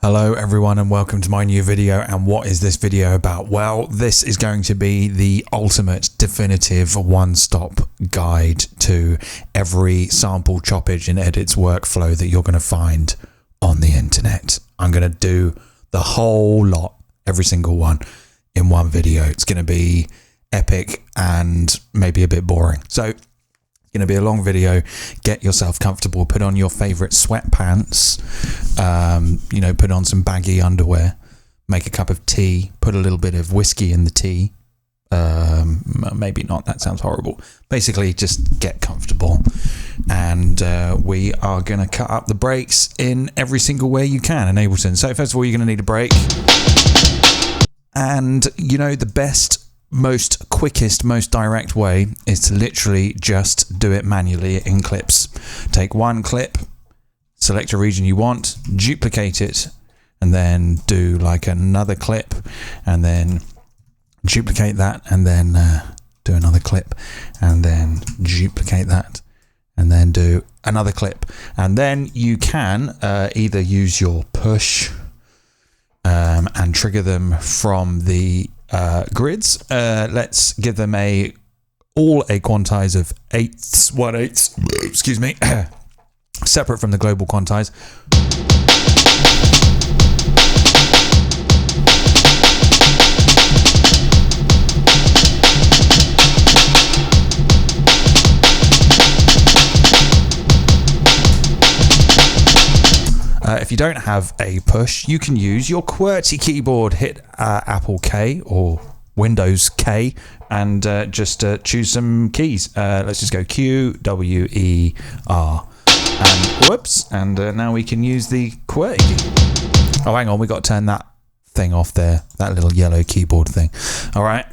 Hello everyone and welcome to my new video. And what is this video about? Well, this is going to be the ultimate definitive one-stop guide to every sample, choppage and edits workflow that you're going to find on the internet. I'm going to do the whole lot, every single one in one video. It's going to be epic and maybe a bit boring. So going to be a long video. Get yourself comfortable, put on your favorite sweatpants, put on some baggy underwear, make a cup of tea, put a little bit of whiskey in the tea. Maybe not, that sounds horrible. Basically just get comfortable, and we are going to cut up the breaks in every single way you can in Ableton. So first of all, you're going to need a break, and the best, most quickest, most direct way is to literally just do it manually in clips. Take one clip, select a region you want, duplicate it, and then do like another clip, and then duplicate that, and then do another clip, and then duplicate that, and then do another clip. And then you can either use your push and trigger them from the grids. Let's give them all a quantize of 1/8, excuse me, separate from the global quantize. If you don't have a push, you can use your QWERTY keyboard. Hit Apple K or Windows K and just choose some keys. Let's just go Q, W, E, R, and whoops, and now we can use the QWERTY key. Oh, hang on, we got to turn that thing off there, that little yellow keyboard thing. All right.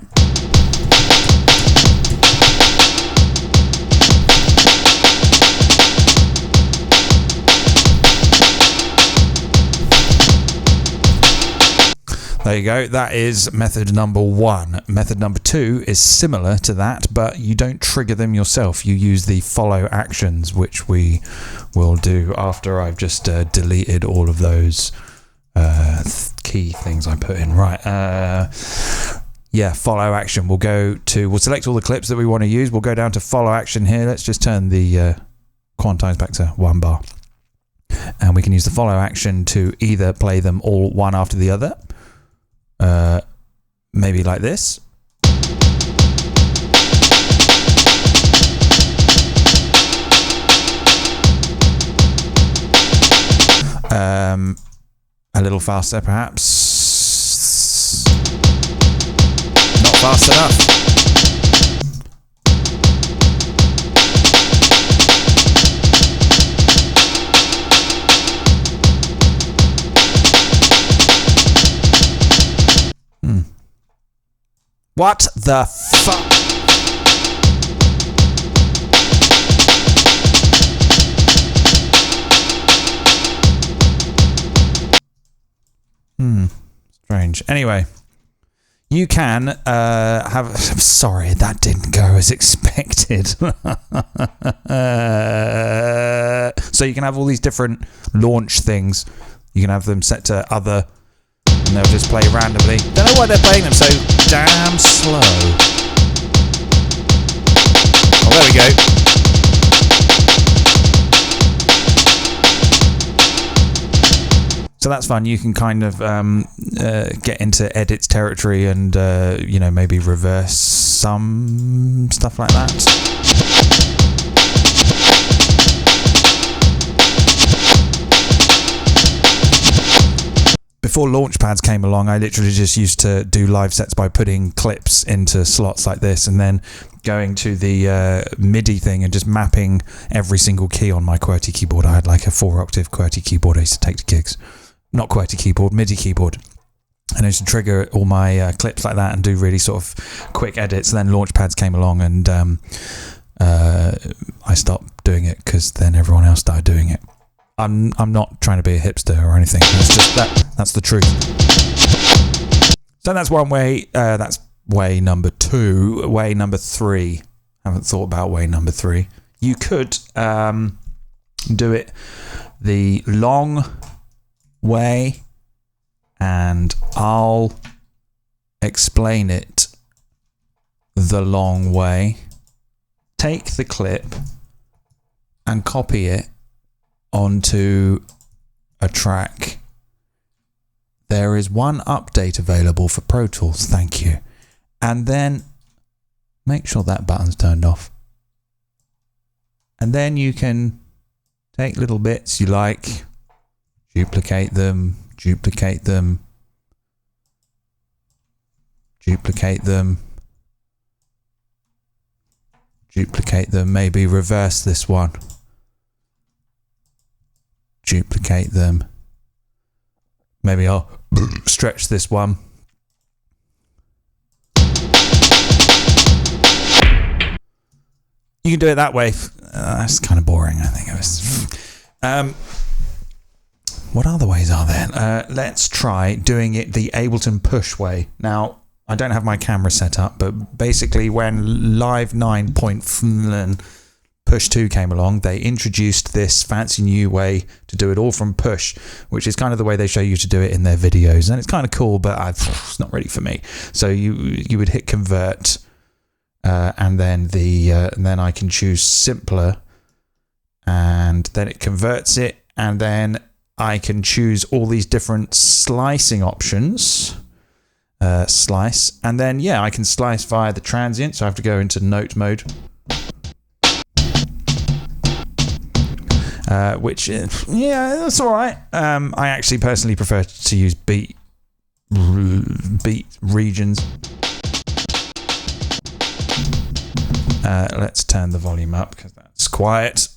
There you go. That is method number one. Method number two is similar to that, but you don't trigger them yourself. You use the follow actions, which we will do after I've just deleted all of those key things I put in. Right. Yeah, follow action. We'll select all the clips that we want to use. We'll go down to follow action here. Let's just turn the quantize back to 1 bar. And we can use the follow action to either play them all one after the other. Maybe like this. A little faster perhaps. Not fast enough. What the fuck? Strange. Anyway, you can have... Sorry, that didn't go as expected. So you can have all these different launch things. You can have them set to other... and they'll just play randomly. Don't know why they're playing them so damn slow. Oh, there we go. So that's fun. You can kind of get into edits territory and maybe reverse some stuff like that. Before launchpads came along, I literally just used to do live sets by putting clips into slots like this and then going to the MIDI thing and just mapping every single key on my QWERTY keyboard. I had like a 4-octave QWERTY keyboard I used to take to gigs. Not QWERTY keyboard, MIDI keyboard. And I used to trigger all my clips like that and do really sort of quick edits. And then launchpads came along and I stopped doing it because then everyone else started doing it. I'm not trying to be a hipster or anything. That's just that's the truth. So that's one way. That's way number two. Way number three. Haven't thought about way number three. You could do it the long way and I'll explain it the long way. Take the clip and copy it onto a track. There is one update available for Pro Tools, thank you. And then make sure that button's turned off. And then you can take little bits you like, duplicate them, duplicate them, duplicate them, duplicate them, maybe reverse this one. Duplicate them. Maybe I'll stretch this one. You can do it that way. That's kind of boring, I think. It was. What other ways are there? Let's try doing it the Ableton push way. Now, I don't have my camera set up, but basically when Live 9.0 Push 2 came along, they introduced this fancy new way to do it all from push, which is kind of the way they show you to do it in their videos. And it's kind of cool, but it's not really for me. So you would hit convert, and then I can choose simpler, and then it converts it, and then I can choose all these different slicing options. Slice, and then I can slice via the transient, so I have to go into note mode. Which, that's all right. I actually personally prefer to use beat regions. Let's turn the volume up because that's quiet.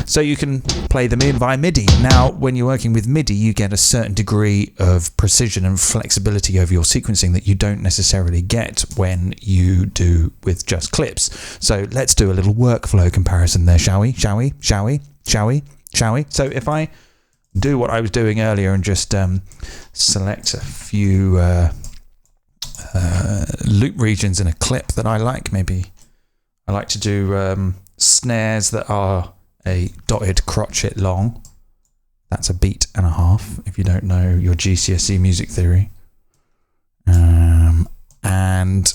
So you can play them in via MIDI. Now, when you're working with MIDI, you get a certain degree of precision and flexibility over your sequencing that you don't necessarily get when you do with just clips. So let's do a little workflow comparison there, shall we? Shall we? Shall we? Shall we? Shall we? So if I do what I was doing earlier and just select a few loop regions in a clip that I like, maybe I like to do snares that are a dotted crotchet long. That's a beat and a half, if you don't know your GCSE music theory. And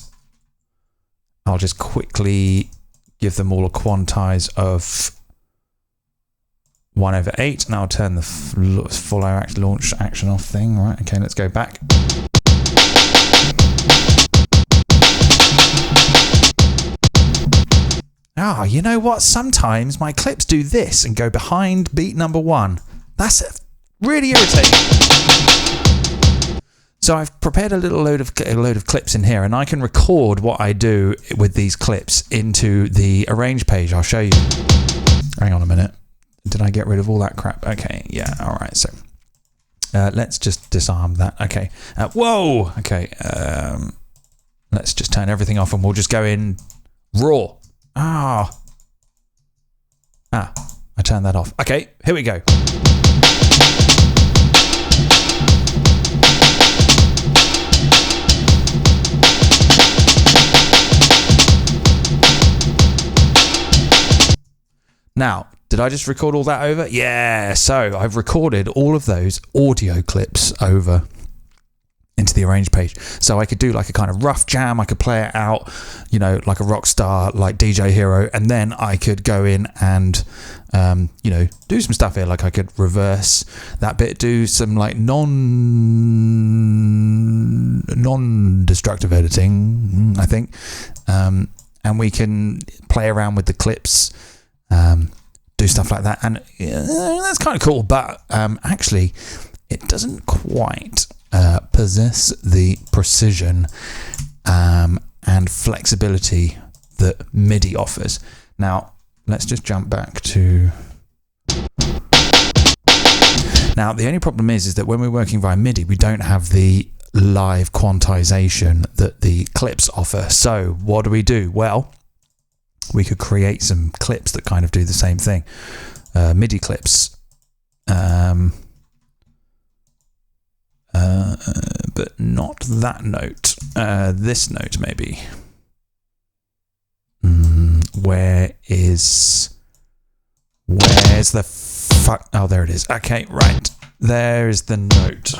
I'll just quickly give them all a quantize of 1/8, and I'll turn the full launch action off thing. Right, okay, let's go back. You know what? Sometimes my clips do this and go behind beat number 1. That's really irritating. So I've prepared a load of clips in here, and I can record what I do with these clips into the arrange page. I'll show you. Hang on a minute. Did I get rid of all that crap? Okay, yeah, all right. So let's just disarm that. Okay. Whoa. Okay. Let's just turn everything off, and we'll just go in raw. I turned that off. Okay, here we go. Now, did I just record all that over? Yeah, so I've recorded all of those audio clips over into the arrange page. So I could do like a kind of rough jam, I could play it out, like a rock star, like DJ Hero, and then I could go in and, do some stuff here, like I could reverse that bit, do some like non-destructive editing, I think, and we can play around with the clips, do stuff like that, and that's kind of cool, but actually it doesn't quite possess the precision and flexibility that MIDI offers. Now, let's just jump back to... Now, the only problem is that when we're working via MIDI, we don't have the live quantization that the clips offer. So what do? Well, we could create some clips that kind of do the same thing. MIDI clips. But not that note. This note, maybe. Where's the fuck? Oh, there it is. Okay, right. There's the note.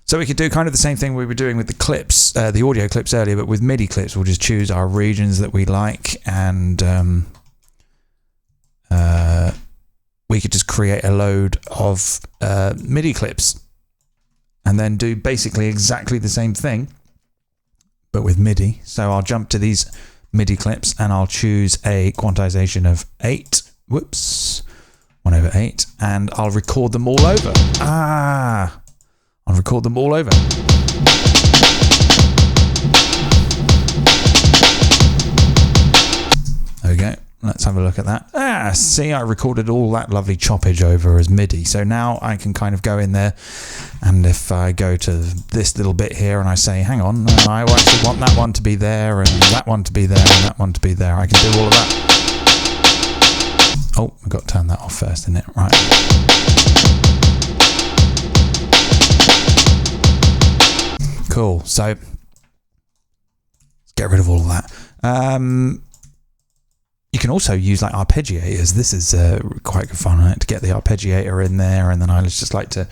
So we could do kind of the same thing we were doing with the clips, the audio clips earlier, but with MIDI clips. We'll just choose our regions that we like, and we could just create a load of MIDI clips and then do basically exactly the same thing, but with MIDI. So I'll jump to these MIDI clips and I'll choose a quantization of 8. Whoops. 1/8, and I'll record them all over. I'll record them all over. There we go. Let's have a look at that. See, I recorded all that lovely choppage over as MIDI. So now I can kind of go in there, and if I go to this little bit here and I say, hang on, I actually want that one to be there, and that one to be there, and that one to be there, I can do all of that. Oh, I've got to turn that off first, isn't it? Right. Cool. So let's get rid of all of that. You can also use like arpeggiators. This is quite good fun, right? To get the arpeggiator in there, and then I just like to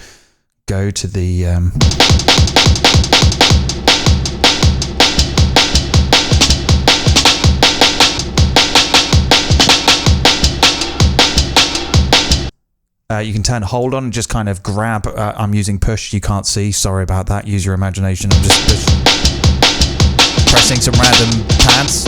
go to the you can turn hold on and just kind of grab. I'm using push. You can't see. Sorry about that. Use your imagination. I'm just pressing some random pads.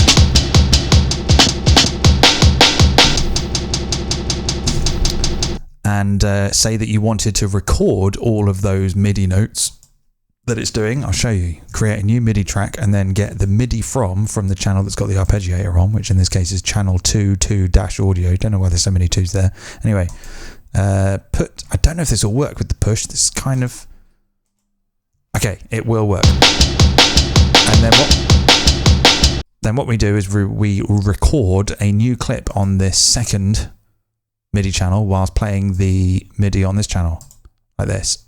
And say that you wanted to record all of those MIDI notes that it's doing. I'll show you. Create a new MIDI track and then get the MIDI from the channel that's got the arpeggiator on, which in this case is channel 2.2-audio. Don't know why there's so many twos there. Anyway. I don't know if this will work with the push. This is kind of okay. It will work. And then what we do is we record a new clip on this second MIDI channel whilst playing the MIDI on this channel like this.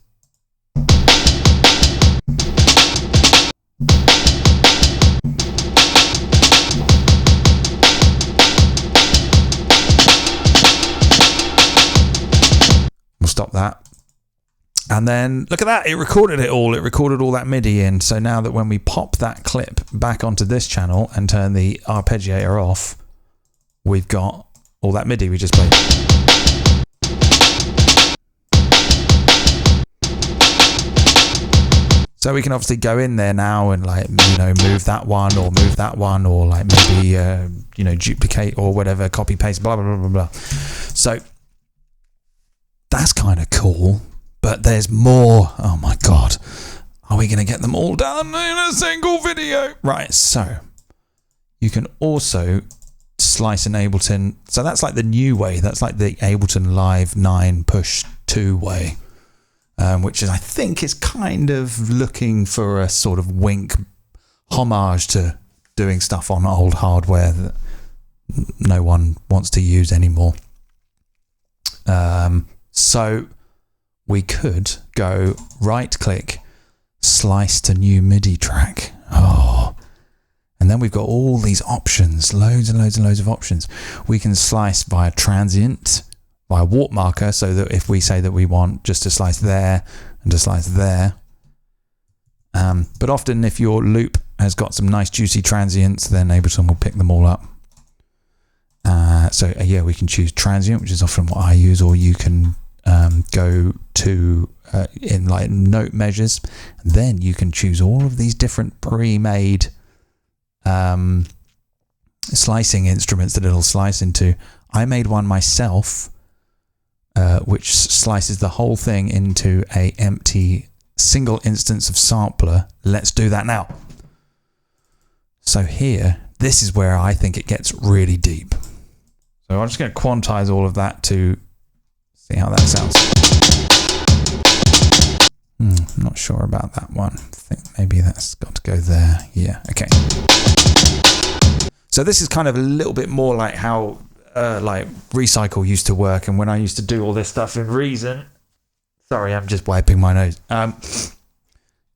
We'll stop that. And then look at that, it recorded it all. It recorded all that MIDI in. So now that when we pop that clip back onto this channel and turn the arpeggiator off, we've got all that MIDI we just played. So we can obviously go in there now and like, you know, move that one or like maybe, you know, duplicate or whatever, copy paste, blah, blah, blah, blah, blah. So that's kind of cool, but there's more. Oh my God. Are we going to get them all done in a single video? Right. So you can also slice in Ableton. So that's like the new way. That's like the Ableton Live 9 Push 2 way. Which is, I think, is kind of looking for a sort of wink homage to doing stuff on old hardware that no one wants to use anymore. So we could go right click, slice to new MIDI track. Oh, and then we've got all these options, loads and loads and loads of options. We can slice via transient, by a warp marker, so that if we say that we want just to slice there and to slice there, but often if your loop has got some nice juicy transients, then Ableton will pick them all up. So yeah, we can choose transient, which is often what I use, or you can go to in like note measures, and then you can choose all of these different pre-made slicing instruments that it'll slice into. I made one myself, which slices the whole thing into a empty single instance of sampler. Let's do that now. So here, this is where I think it gets really deep. So I'm just going to quantize all of that to see how that sounds. I'm not sure about that one. I think maybe that's got to go there. Yeah, okay. So this is kind of a little bit more like how like Recycle used to work, and when I used to do all this stuff in Reason. Sorry, I'm just wiping my nose.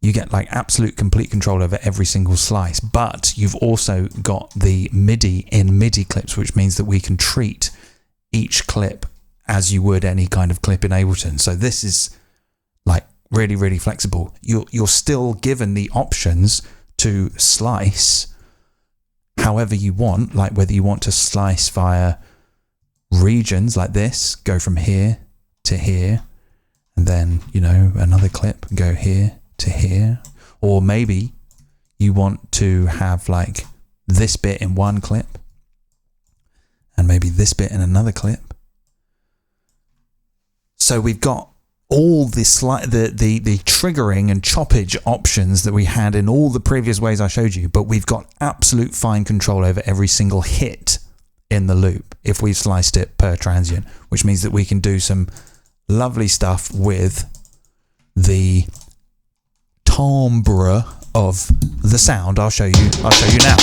You get like absolute complete control over every single slice, but you've also got the MIDI in MIDI clips, which means that we can treat each clip as you would any kind of clip in Ableton. So this is like really, really flexible. You're still given the options to slice however you want, like whether you want to slice via regions like this, go from here to here, and then, you know, another clip, go here to here. Or maybe you want to have like this bit in one clip and maybe this bit in another clip. So we've got all the triggering and choppage options that we had in all the previous ways I showed you, but we've got absolute fine control over every single hit in the loop if we've sliced it per transient, which means that we can do some lovely stuff with the timbre of the sound. I'll show you now.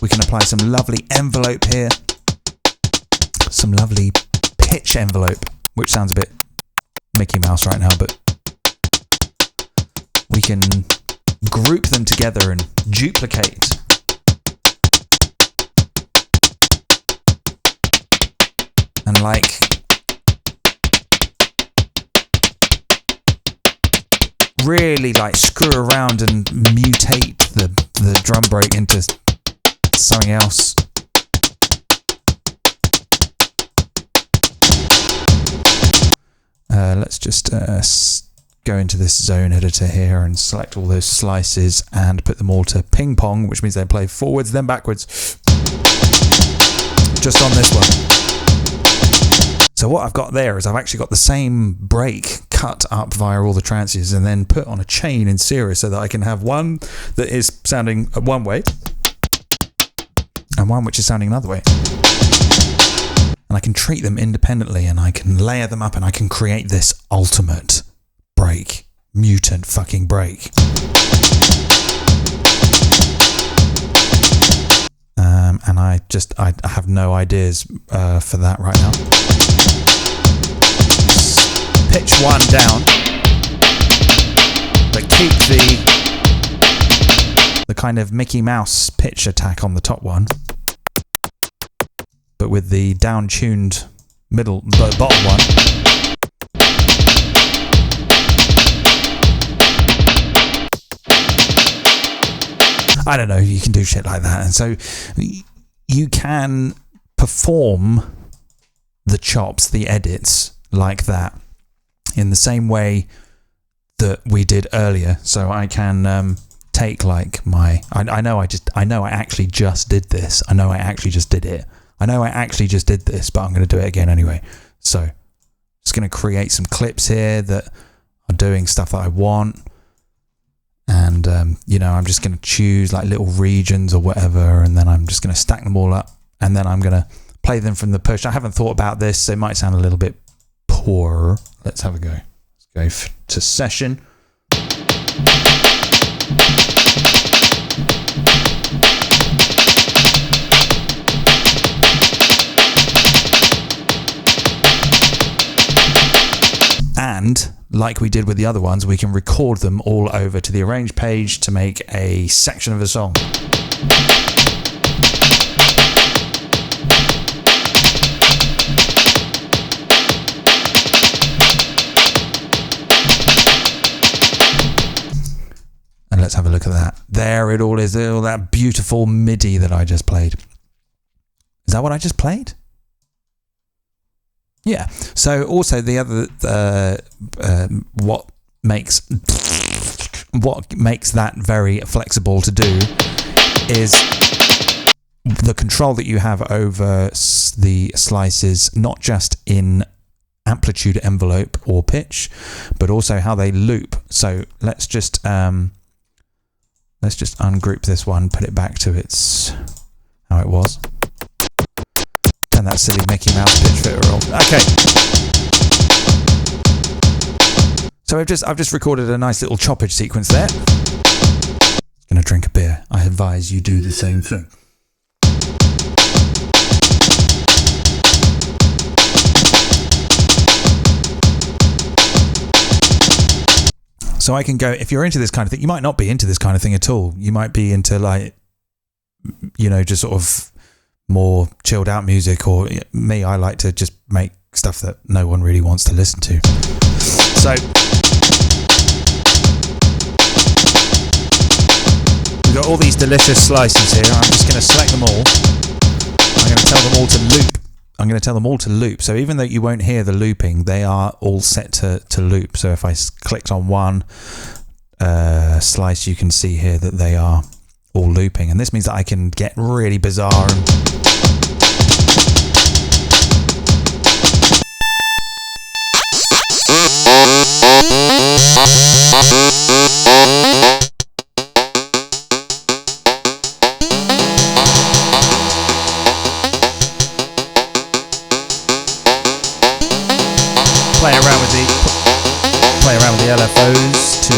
We can apply some lovely envelope here, some lovely pitch envelope, which sounds a bit Mickey Mouse right now, but we can group them together and duplicate. And like really like screw around and mutate the drum break into something else. Let's just go into this zone editor here and select all those slices and put them all to ping pong, which means they play forwards then backwards, just on this one. So what I've got there is I've actually got the same break cut up via all the trances and then put on a chain in series so that I can have one that is sounding one way and one which is sounding another way. And I can treat them independently and I can layer them up and I can create this ultimate break, mutant fucking break. And I have no ideas for that right now. Pitch one down, but keep the kind of Mickey Mouse pitch attack on the top one, but with the down-tuned bottom one. I don't know, you can do shit like that. And so you can perform the chops, the edits like that in the same way that we did earlier. So I can take like I actually just did this. I know I actually just did it. I know I actually just did this, but I'm going to do it again anyway. So just going to create some clips here that are doing stuff that I want. And, I'm just going to choose like little regions or whatever, and then I'm just going to stack them all up, and then I'm going to play them from the push. I haven't thought about this, so it might sound a little bit poor. Let's have a go. Let's go to session. And like we did with the other ones, we can record them all over to the arrange page to make a section of a song. And let's have a look at that. There it all is, all that beautiful MIDI that I just played. Is that what I just played? Yeah. So also the other what makes that very flexible to do is the control that you have over the slices, not just in amplitude envelope or pitch, but also how they loop. So let's just ungroup this one, put it back to its how it was. And that silly Mickey Mouse pitch fitter off. Okay. So I've just recorded a nice little choppage sequence there. Gonna drink a beer. I advise you do the same thing. So I can go, if you're into this kind of thing, you might not be into this kind of thing at all. You might be into like, just sort of more chilled out music, or me, I like to just make stuff that no one really wants to listen to. So we've got all these delicious slices here. I'm just going to select them all. I'm going to tell them all to loop. I'm going to tell them all to loop. So even though you won't hear the looping, they are all set to loop. So if I clicked on one slice, you can see here that they are all looping. And this means that I can get really bizarre and play around with the LFOs to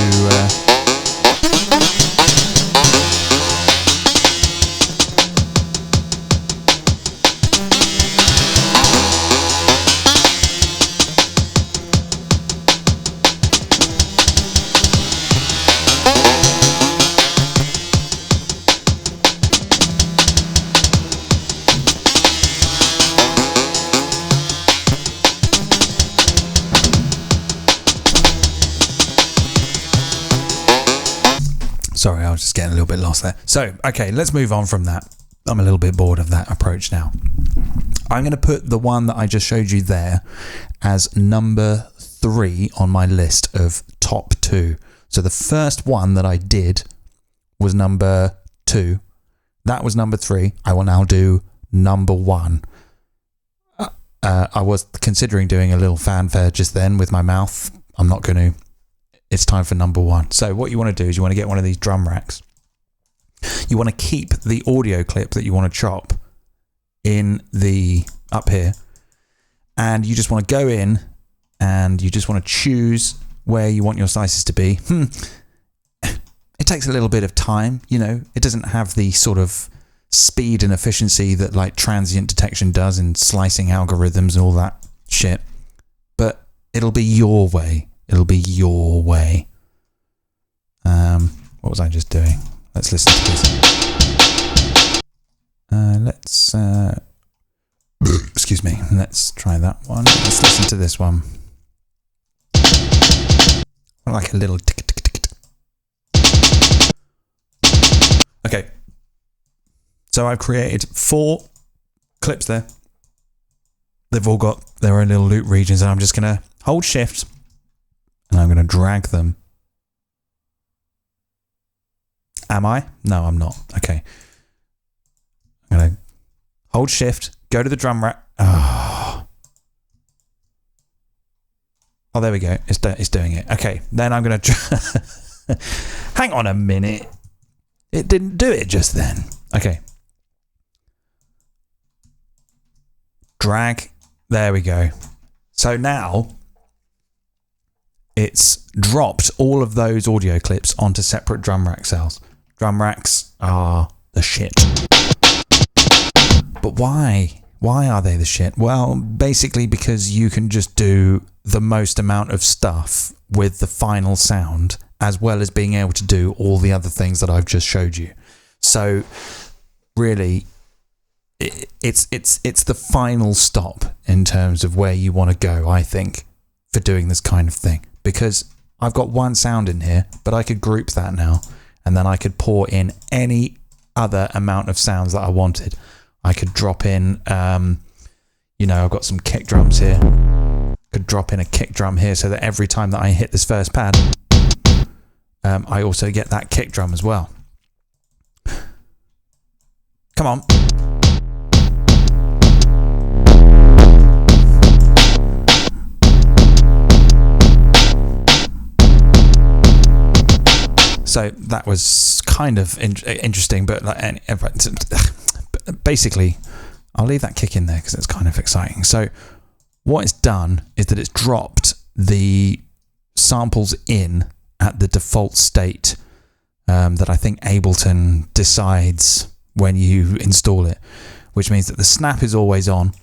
Sorry, I was just getting a little bit lost there. So, okay, let's move on from that. I'm a little bit bored of that approach now. I'm going to put the one that I just showed you there as number 3 on my list of top 2. So the first one that I did was number 2. That was number 3. I will now do number 1. I was considering doing a little fanfare just then with my mouth. I'm not going to. It's time for number 1. So what you want to do is you want to get one of these drum racks. You want to keep the audio clip that you want to chop in the up here, and you just want to go in and you just want to choose where you want your slices to be. It takes a little bit of time, you know. It doesn't have the sort of speed and efficiency that like transient detection does in slicing algorithms and all that shit, but it'll be your way. It'll be your way. What was I just doing? Let's listen to this. Excuse me. Let's try that one. Let's listen to this one. Like a little tick, tick, tick, tick. Okay. So I've created 4 clips there. They've all got their own little loop regions, and I'm just going to hold shift and I'm going to drag them. Am I? No, I'm not. Okay. I'm going to hold shift, go to the drum rack. Oh, there we go. It's doing it. Okay. Then I'm going to... Hang on a minute. It didn't do it just then. Okay. Drag. There we go. So now it's dropped all of those audio clips onto separate drum rack cells. Drum racks are the shit. But why? Why are they the shit? Well, basically because you can just do the most amount of stuff with the final sound, as well as being able to do all the other things that I've just showed you. So really, it's the final stop in terms of where you want to go, I think, for doing this kind of thing. Because I've got one sound in here, but I could group that now, and then I could pour in any other amount of sounds that I wanted. I could drop in, you know, I've got some kick drums here. Could drop in a kick drum here so that every time that I hit this first pad, I also get that kick drum as well. Come on. So that was kind of interesting, but like, basically, I'll leave that kick in there because it's kind of exciting. So what it's done is that it's dropped the samples in at the default state that I think Ableton decides when you install it, which means that the snap is always on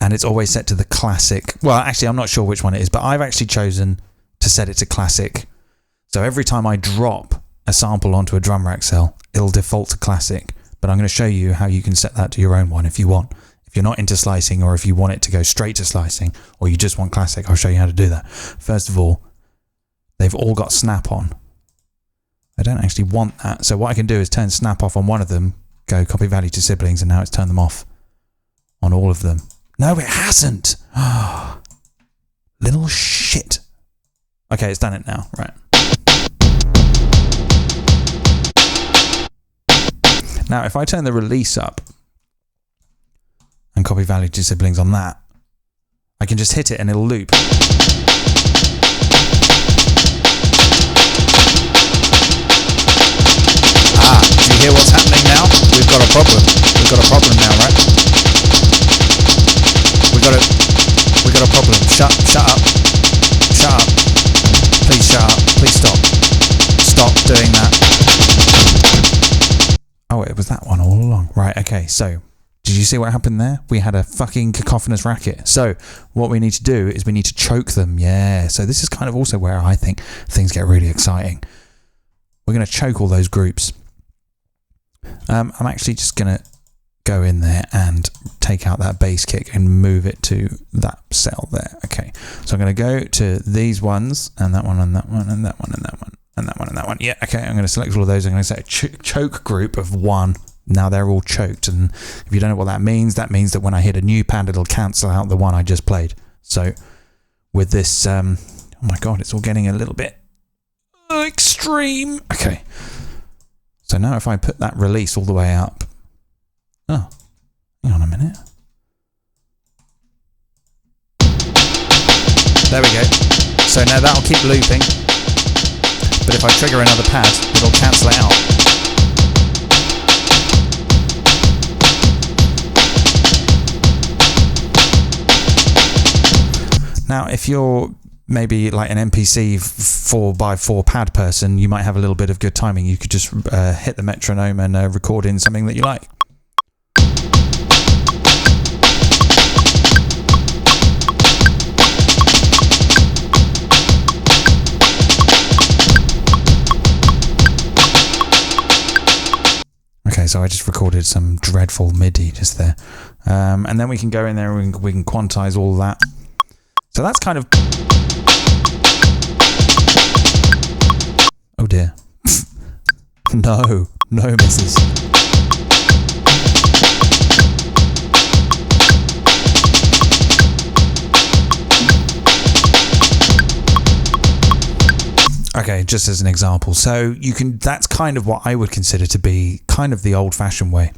and it's always set to the classic. Well, actually, I'm not sure which one it is, but I've actually chosen to set it to classic. So every time I drop a sample onto a drum rack cell, it'll default to classic. But I'm going to show you how you can set that to your own one if you want If you're not into slicing, or if you want it to go straight to slicing, or you just want classic, I'll show you how to do that. First of all, they've all got snap on. I don't actually want that. So what I can do is turn snap off on one of them, go copy value to siblings, and now it's turned them off on all of them. No, it hasn't. Little shit. Okay, it's done it now. Right. Now, if I turn the release up and copy value to siblings on that, I can just hit it and it'll loop. Do you hear what's happening now? We've got a problem. We've got a problem now, right? We've got a problem. Shut up. Shut up. Please shut up. Please stop. Stop doing that. Oh, it was that one all along. Right, okay, so did you see what happened there? We had a fucking cacophonous racket. So what we need to do is we need to choke them. Yeah, so this is kind of also where I think things get really exciting. We're going to choke all those groups. I'm actually just going to go in there and take out that bass kick and move it to that cell there. Okay, so I'm going to go to these ones, and that one, and that one, and that one, and that one, and that one, and that one. Yeah, okay, I'm going to select all of those. I'm going to set a choke group of 1. Now they're all choked, and if you don't know what that means that when I hit a new pad, it'll cancel out the one I just played. So with this, oh my god, it's all getting a little bit extreme. Okay, so now if I put that release all the way up, oh, hang on a minute. There we go. So now that'll keep looping, but if I trigger another pad, it'll cancel it out. Now, if you're maybe like an MPC 4x4 pad person, you might have a little bit of good timing. You could just hit the metronome and record in something that you like. Okay, so I just recorded some dreadful MIDI just there. And then we can go in there and we can quantize all that. So that's kind of... Oh dear. No misses. Okay, just as an example. So you can, that's kind of what I would consider to be kind of the old-fashioned way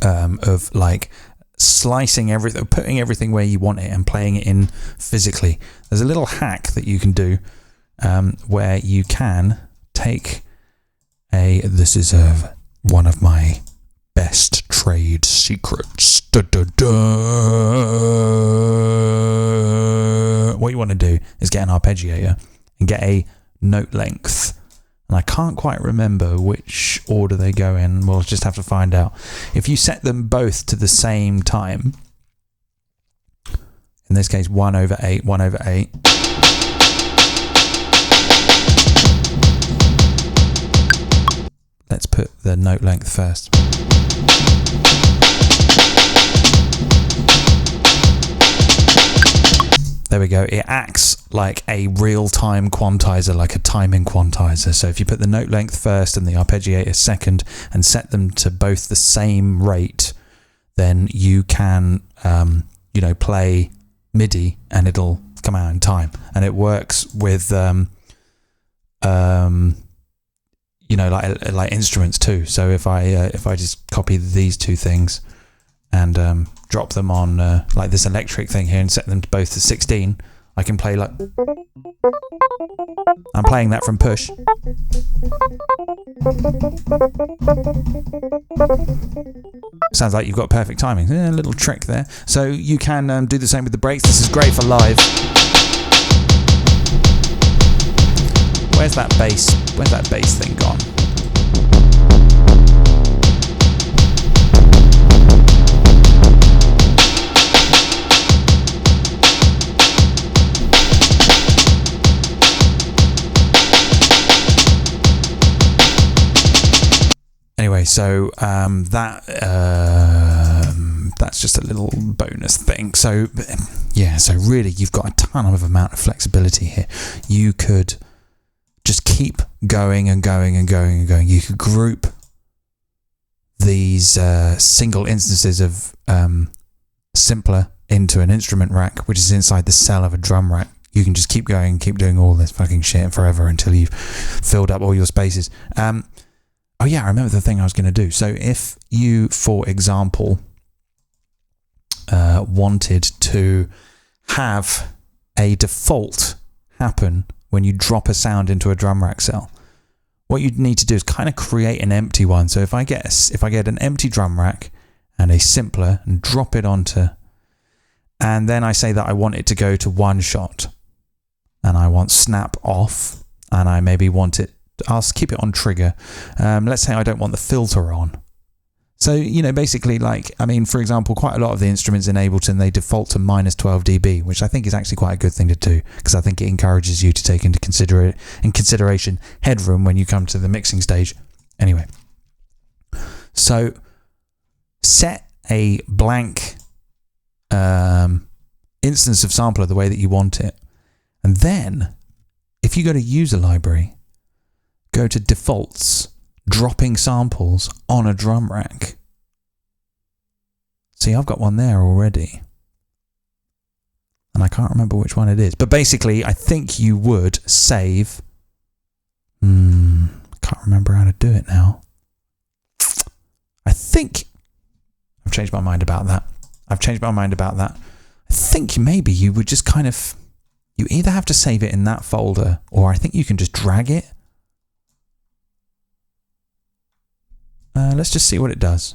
of like slicing everything, putting everything where you want it and playing it in physically. There's a little hack that you can do where you can take this is one of my best trade secrets. What you want to do is get an arpeggiator and get a note length. And I can't quite remember which order they go in. We'll just have to find out. If you set them both to the same time, in this case 1/8, 1/8. Let's put the note length first. There we go. It acts like a real-time quantizer, like a timing quantizer. So if you put the note length first and the arpeggiator second and set them to both the same rate, then you can, play MIDI and it'll come out in time. And it works with, like instruments too. So if I just copy these two things and drop them on like this electric thing here and set them to both to 16, I can play like... I'm playing that from push. Sounds like you've got perfect timing. A little trick there. So you can do the same with the breaks. This is great for live. Where's that bass? Where's that bass thing gone? Anyway, so that that's just a little bonus thing. So yeah, so really you've got a ton of amount of flexibility here. You could just keep going and going and going and going. You could group these single instances of simpler into an instrument rack, which is inside the cell of a drum rack. You can just keep going and keep doing all this fucking shit forever until you've filled up all your spaces. Oh yeah, I remember the thing I was going to do. So if you, for example, wanted to have a default happen when you drop a sound into a drum rack cell, what you'd need to do is kind of create an empty one. So if I get an empty drum rack and a simpler and drop it onto, and then I say that I want it to go to one shot, and I want snap off, and I maybe want it, I'll keep it on trigger. Let's say I don't want the filter on. So, you know, basically, like, I mean, for example, quite a lot of the instruments in Ableton, they default to minus 12 dB, which I think is actually quite a good thing to do, because I think it encourages you to take into consideration headroom when you come to the mixing stage. Anyway, so set a blank instance of sampler the way that you want it. And then, if you go to user library, go to defaults, dropping samples on a drum rack. See, I've got one there already. And I can't remember which one it is. But basically, I think you would save... I can't remember how to do it now. I think... I've changed my mind about that. I think maybe you would just kind of... You either have to save it in that folder, or I think you can just drag it. Let's just see what it does.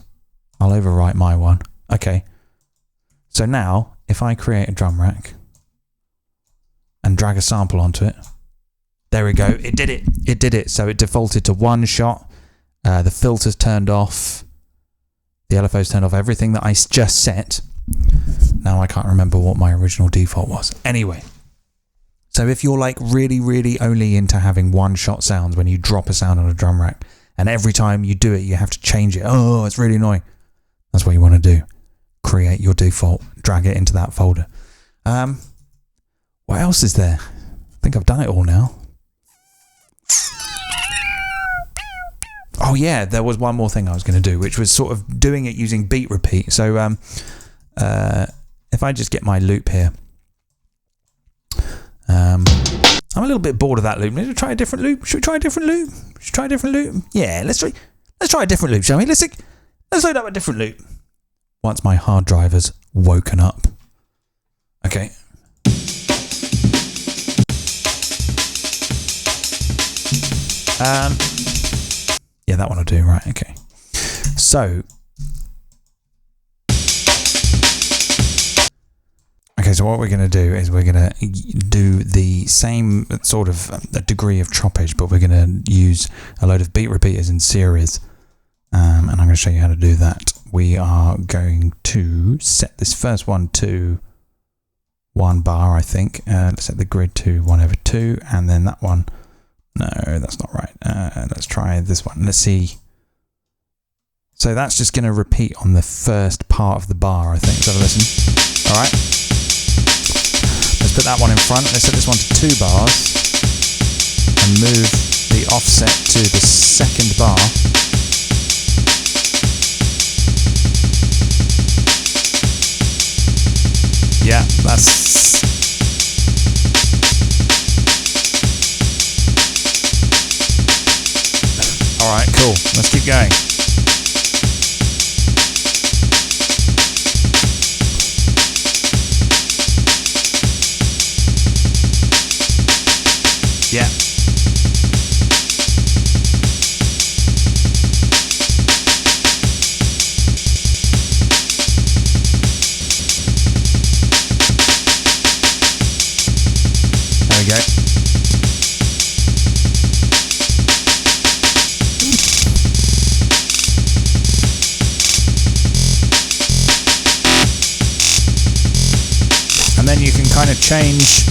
I'll overwrite my one. Okay. So now, if I create a drum rack and drag a sample onto it, there we go. It did it. It did it. So it defaulted to one shot. The filter's turned off. The LFO's turned off. Everything that I just set. Now I can't remember what my original default was. Anyway. So if you're like really, really only into having one shot sounds when you drop a sound on a drum rack, and every time you do it, you have to change it. Oh, it's really annoying. That's what you want to do. Create your default. Drag it into that folder. What else is there? I think I've done it all now. Oh yeah, there was one more thing I was going to do, which was sort of doing it using beat repeat. So if I just get my loop here. I'm a little bit bored of that loop. Should we try a different loop? Yeah, let's try a different loop, shall we? Let's load up a different loop. Once my hard drive has woken up. Okay. Yeah, that one will do, right, okay. So so what we're going to do is we're going to do the same sort of degree of choppage, but we're going to use a load of beat repeaters in series. And I'm going to show you how to do that. We are going to set this first one to 1 bar, I think. Let's set the grid to 1/2, and then that one. No, that's not right. Let's try this one. Let's see. So that's just going to repeat on the first part of the bar, I think. Let's have a listen. All right. Let's put that one in front. Let's set this one to 2 bars and move the offset to the second bar. Yeah, that's... Alright, cool. Let's keep going. Yeah. There we go. And then you can kind of change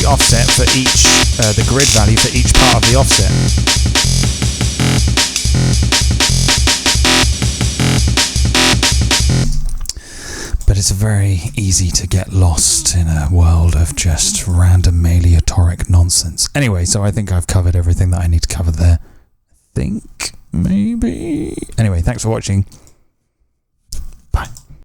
the offset for each, the grid value for each part of the offset. but it's very easy to get lost in a world of just random aleatoric nonsense. Anyway, so I think I've covered everything that I need to cover there. Maybe. Anyway, thanks for watching.